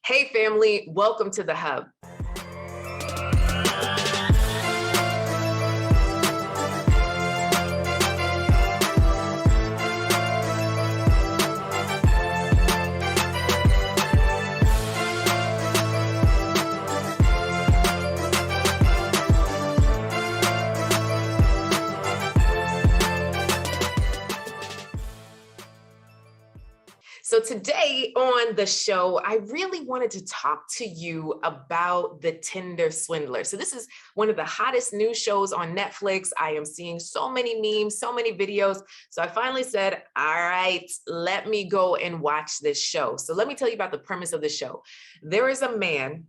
Hey family, welcome to the Hub. So today on the show, I really wanted to talk to you about the Tinder Swindler. So this is one of the hottest news shows on Netflix. I am seeing so many memes, so many videos. So I finally said, all right, let me go and watch this show. So let me tell you about the premise of the show. There is a man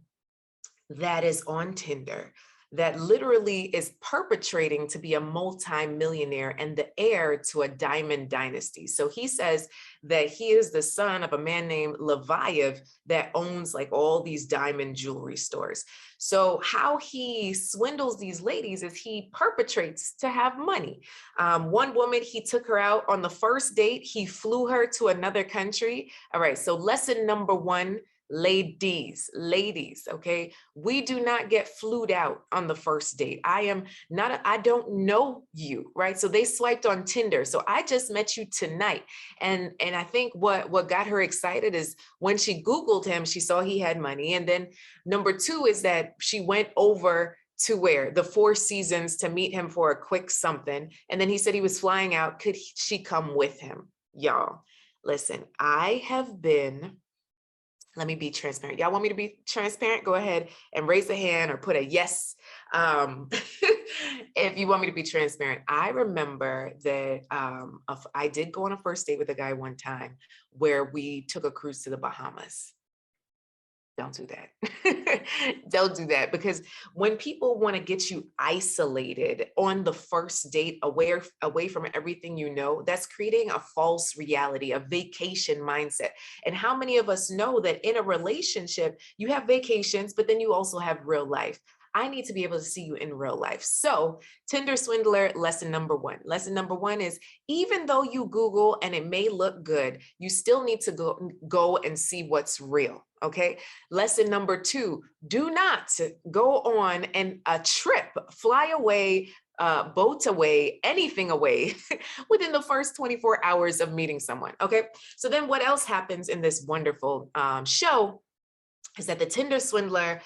that is on Tinder that literally is perpetrating to be a multi-millionaire and the heir to a diamond dynasty. So he says that he is the son of a man named Leviav that owns like all these diamond jewelry stores. So how he swindles these ladies is he perpetrates to have money. One woman, he took her out on the first date. He flew her to another country. All right, so lesson number one, ladies, okay, we do not get flued out on the first date. I don't know you, right? So they swiped on Tinder. So I just met you tonight. And I think what got her excited is when she Googled him, she saw he had money. And then number two is that she went over to where? The Four Seasons to meet him for a quick something. And then he said he was flying out. Could she come with him? Y'all, listen, I have been, let me be transparent. Y'all want me to be transparent? Go ahead and raise a hand or put a yes. If you want me to be transparent. I remember that I did go on a first date with a guy one time where we took a cruise to the Bahamas. Don't do that. Don't do that, because when people want to get you isolated on the first date, away from everything you know, that's creating a false reality, a vacation mindset. And how many of us know that in a relationship, you have vacations, but then you also have real life? I need to be able to see you in real life. So Tinder Swindler, lesson number one. Lesson number one is, even though you Google and it may look good, you still need to go and see what's real. Okay. Lesson number two, do not go on a trip, fly away, boat away, anything away within the first 24 hours of meeting someone. Okay. So then what else happens in this wonderful show is that the Tinder Swindler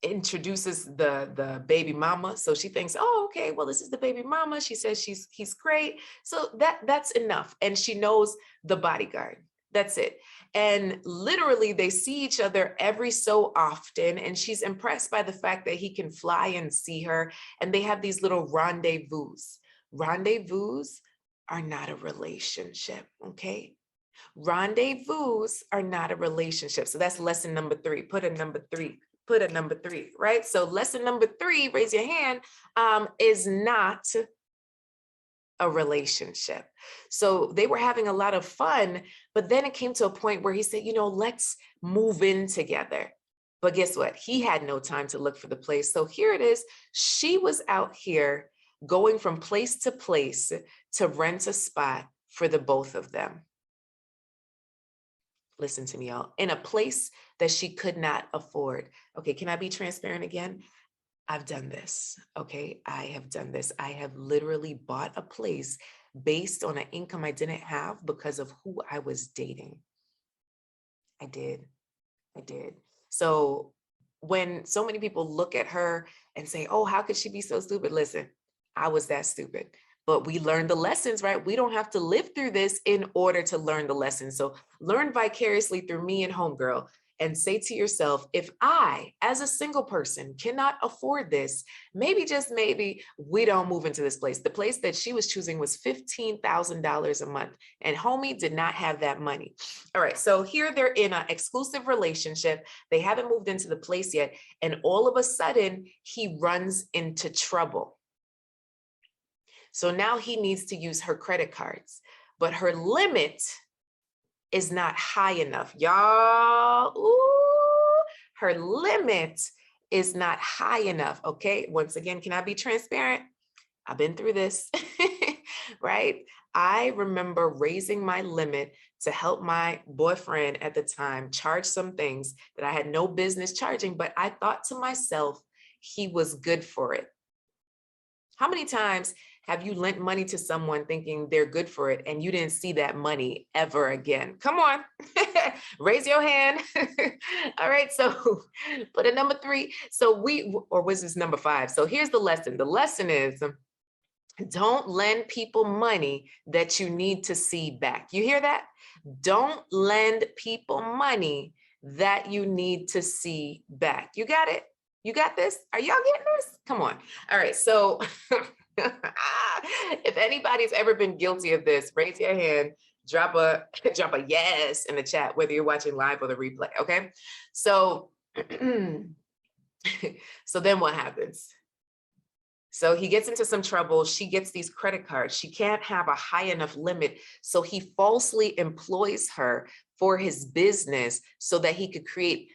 introduces the baby mama. So she thinks, oh, okay, well, this is the baby mama. She says he's great. So that's enough. And she knows the bodyguard. That's it. And literally they see each other every so often. And she's impressed by the fact that he can fly and see her. And they have these little rendezvous. Rendezvous are not a relationship. Okay. Rendezvous are not a relationship. So that's lesson number three. Put a number three, right? So lesson number three, raise your hand, is not a relationship. So they were having a lot of fun, but then it came to a point where he said, let's move in together. But guess what? He had no time to look for the place. So here it is. She was out here going from place to place to rent a spot for the both of them. Listen to me, y'all, in a place that she could not afford. Okay, can I be transparent again? I've done this, okay? I have done this. I have literally bought a place based on an income I didn't have because of who I was dating. I did. So when so many people look at her and say, oh, how could she be so stupid? Listen, I was that stupid. But we learned the lessons, right? We don't have to live through this in order to learn the lessons. So learn vicariously through me and homegirl, and say to yourself, if I, as a single person, cannot afford this, maybe, just maybe, we don't move into this place. The place that she was choosing was $15,000 a month, and homie did not have that money. All right, so here they're in an exclusive relationship. They haven't moved into the place yet, and all of a sudden, he runs into trouble. So now he needs to use her credit cards, but her limit is not high enough. Y'all, ooh, her limit is not high enough. Okay, once again, can I be transparent? I've been through this, right? I remember raising my limit to help my boyfriend at the time charge some things that I had no business charging, but I thought to myself, he was good for it. How many times have you lent money to someone thinking they're good for it and you didn't see that money ever again? Come on, raise your hand. All right, so put a number 3. So or was this number 5? So here's the lesson. The lesson is, don't lend people money that you need to see back. You hear that? Don't lend people money that you need to see back. You got it? You got this? Are y'all getting this? Come on. All right. So if anybody's ever been guilty of this, raise your hand, drop a yes in the chat, whether you're watching live or the replay. Okay. So, so then what happens? So he gets into some trouble. She gets these credit cards. She can't have a high enough limit. So he falsely employs her for his business so that he could create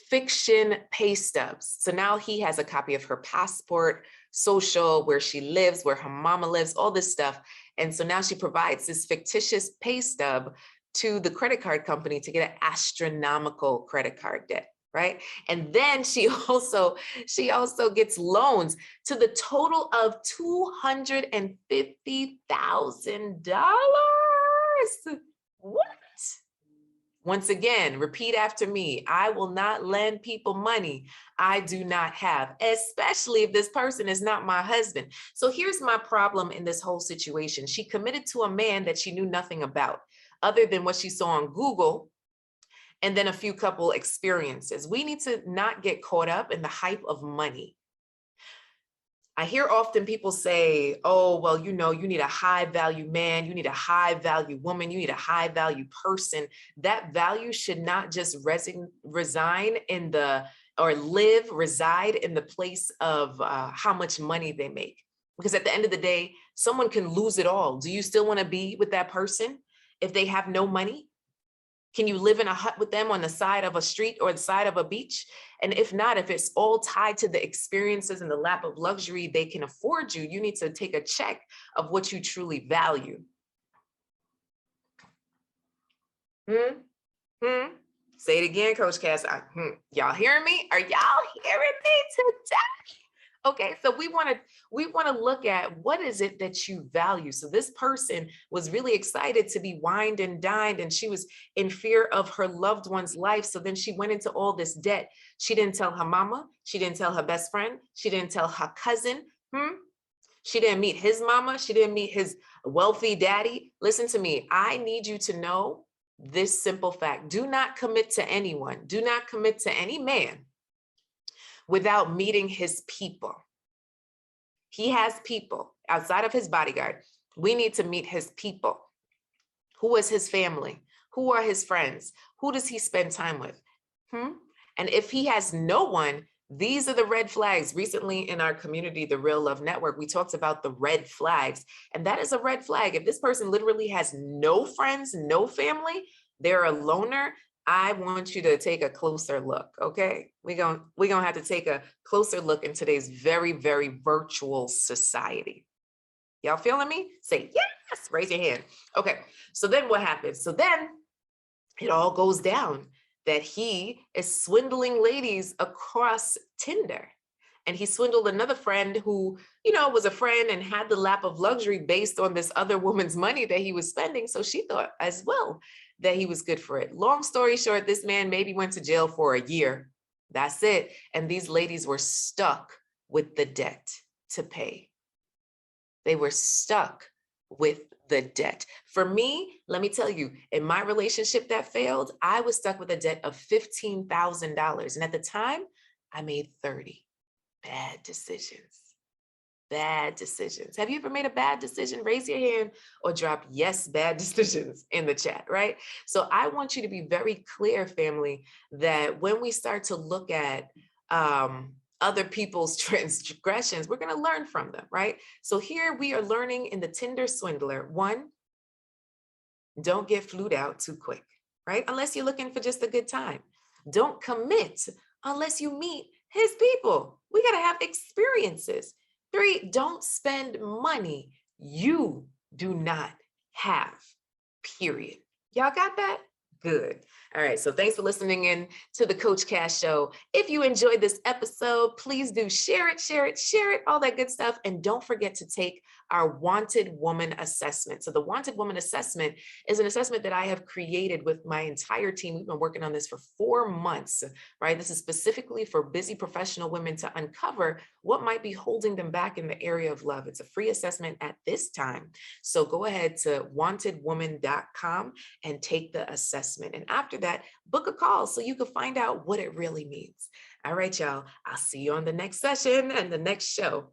fiction pay stubs. So now he has a copy of her passport, social, where she lives, where her mama lives, all this stuff. And so now she provides this fictitious pay stub to the credit card company to get an astronomical credit card debt. Right. And then she also gets loans to the total of $250,000. What? Once again, repeat after me. I will not lend people money I do not have, especially if this person is not my husband. So here's my problem in this whole situation. She committed to a man that she knew nothing about, other than what she saw on Google, and then a few couple experiences. We need to not get caught up in the hype of money. I hear often people say, oh, well, you need a high value man, you need a high value woman, you need a high value person. That value should not just reside in the place of how much money they make. Because at the end of the day, someone can lose it all. Do you still want to be with that person if they have no money? Can you live in a hut with them on the side of a street or the side of a beach? And if not, if it's all tied to the experiences and the lap of luxury they can afford you, you need to take a check of what you truly value. Say it again, Coach Cass. Y'all hearing me? Are y'all hearing me today? Okay, so we want to look at what is it that you value. So this person was really excited to be wined and dined, and she was in fear of her loved one's life. So then she went into all this debt. She didn't tell her mama. She didn't tell her best friend. She didn't tell her cousin. She didn't meet his mama. She didn't meet his wealthy daddy. Listen to me. I need you to know this simple fact. Do not commit to anyone. Do not commit to any man without meeting his people. He has people outside of his bodyguard. We need to meet his people. Who is his family? Who are his friends? Who does he spend time with? And if he has no one, these are the red flags. Recently in our community, the Real Love Network, we talked about the red flags, and that is a red flag. If this person literally has no friends, no family, they're a loner, I want you to take a closer look, okay? We're gonna have to take a closer look in today's very, very virtual society. Y'all feeling me? Say yes, raise your hand. Okay, so then what happens? So then it all goes down that he is swindling ladies across Tinder. And he swindled another friend who, was a friend and had the lap of luxury based on this other woman's money that he was spending. So she thought as well that he was good for it. Long story short, this man maybe went to jail for a year. That's it. And these ladies were stuck with the debt to pay. They were stuck with the debt. For me, let me tell you, in my relationship that failed, I was stuck with a debt of $15,000. And at the time, I made 30 bad decisions. Bad decisions. Have you ever made a bad decision? Raise your hand or drop yes, bad decisions in the chat, right? So I want you to be very clear, family, that when we start to look at other people's transgressions, we're going to learn from them, right? So here we are learning in the Tinder Swindler. 1, don't get flued out too quick, right? Unless you're looking for just a good time. Don't commit unless you meet his people. We got to have experiences. 3, don't spend money you do not have, period. Y'all got that? Good. All right. So thanks for listening in to the Coach Cash Show. If you enjoyed this episode, please do share it, share it, share it, all that good stuff. And don't forget to take our Wanted Woman assessment. So the Wanted Woman assessment is an assessment that I have created with my entire team. We've been working on this for 4 months, right? This is specifically for busy professional women to uncover what might be holding them back in the area of love. It's a free assessment at this time. So go ahead to wantedwoman.com and take the assessment. And after that, book a call so you can find out what it really means. All right, y'all. I'll see you on the next session and the next show.